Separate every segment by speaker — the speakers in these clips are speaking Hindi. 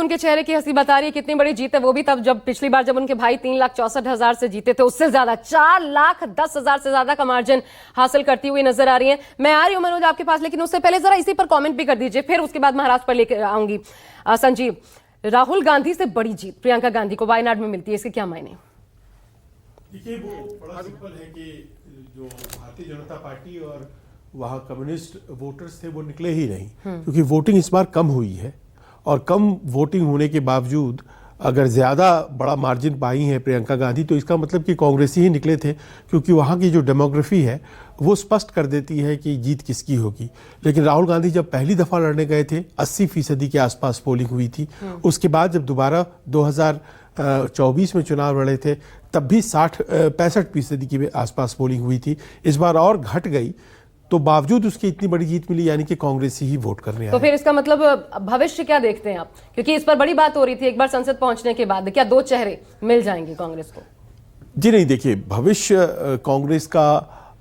Speaker 1: उनके चेहरे की हंसी बता रही है कितनी बड़ी जीत है, वो भी तब जब पिछली बार जब उनके भाई 3,64,000 से जीते थे, उससे ज्यादा 4,10,000 से ज्यादा का मार्जिन हासिल करती हुई नजर आ रही है। मैं आ रही हूं मनोज आपके पास, लेकिन उससे पहले जरा इसी पर कमेंट भी कर दीजिए, फिर उसके बाद महाराष्ट्र पर लेकर आऊंगी। संजीव, राहुल गांधी से बड़ी जीत प्रियंका गांधी को वायनाड में मिलती है, इसके क्या मायने?
Speaker 2: देखिए, वो बड़ा सिंपल है कि जो भारतीय जनता पार्टी और वहाँ कम्युनिस्ट वोटर्स थे वो निकले ही नहीं, क्योंकि वोटिंग इस बार कम हुई है और कम वोटिंग होने के बावजूद अगर ज़्यादा बड़ा मार्जिन पाई है प्रियंका गांधी, तो इसका मतलब कि कांग्रेसी ही निकले थे, क्योंकि वहाँ की जो डेमोग्राफी है वो स्पष्ट कर देती है कि जीत किसकी होगी। लेकिन राहुल गांधी जब पहली दफ़ा लड़ने गए थे 80% के आसपास पोलिंग हुई थी। उसके बाद जब दोबारा 2024 में चुनाव लड़े थे तब भी 65% के आसपास पोलिंग हुई थी। इस बार और घट गई, तो बावजूद उसकी इतनी बड़ी जीत मिली, यानी कि कांग्रेस ही वोट करने आए।
Speaker 1: तो फिर इसका मतलब भविष्य क्या देखते हैं आप? क्योंकि इस पर बड़ी बात हो रही थी एक बार संसद पहुंचने के बाद, क्या दो चेहरे मिल जाएंगे कांग्रेस को?
Speaker 2: जी नहीं, देखिए, भविष्य कांग्रेस का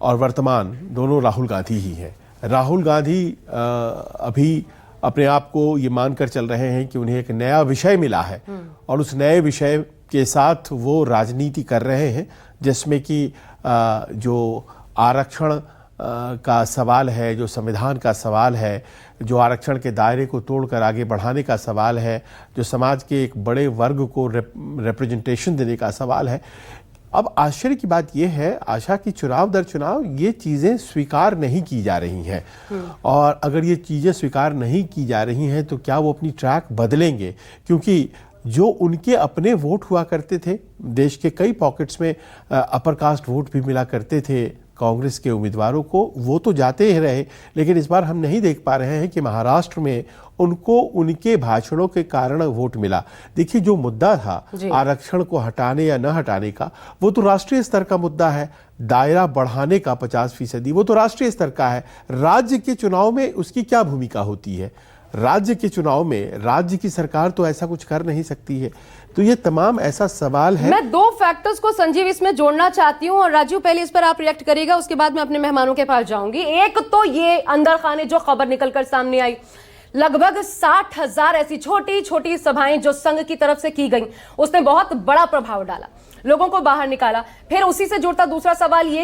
Speaker 2: और वर्तमान दोनों राहुल गांधी ही है। राहुल गांधी अभी अपने आप को ये मानकर चल रहे हैं कि उन्हें एक नया विषय मिला है और उस नए विषय के साथ वो राजनीति कर रहे हैं, जिसमें कि जो आरक्षण का सवाल है, जो संविधान का सवाल है, जो आरक्षण के दायरे को तोड़कर आगे बढ़ाने का सवाल है, जो समाज के एक बड़े वर्ग को रिप्रेजेंटेशन देने का सवाल है। अब आश्चर्य की बात यह है आशा कि चुनाव दर चुनाव ये चीज़ें स्वीकार नहीं की जा रही हैं, और अगर ये चीज़ें स्वीकार नहीं की जा रही हैं तो क्या वो अपनी ट्रैक बदलेंगे? क्योंकि जो उनके अपने वोट हुआ करते थे, देश के कई पॉकेट्स में अपर कास्ट वोट भी मिला करते थे कांग्रेस के उम्मीदवारों को, वो तो जाते ही रहे। लेकिन इस बार हम नहीं देख पा रहे हैं कि महाराष्ट्र में उनको उनके भाषणों के कारण वोट मिला। देखिए, जो मुद्दा था आरक्षण को हटाने या न हटाने का, वो तो राष्ट्रीय स्तर का मुद्दा है। दायरा बढ़ाने का 50%, वो तो राष्ट्रीय स्तर का है। राज्य के चुनाव में उसकी क्या भूमिका होती है? राज्य के चुनाव में राज्य की सरकार तो ऐसा कुछ कर नहीं सकती है। तो ये तमाम ऐसा सवाल है।
Speaker 1: मैं दो फैक्टर्स को संजीव इसमें जोड़ना चाहती हूं, और राजीव पहले इस पर आप रिएक्ट करिएगा, उसके बाद मैं अपने मेहमानों के पास जाऊंगी। एक तो ये अंदर खाने जो खबर निकलकर सामने आई, लगभग 60,000 ऐसी छोटी छोटी सभाएं जो संघ की तरफ से की गई, उसने बहुत बड़ा प्रभाव डाला, लोगों को बाहर निकाला। फिर उसी से जुड़ता दूसरा सवाल ये कि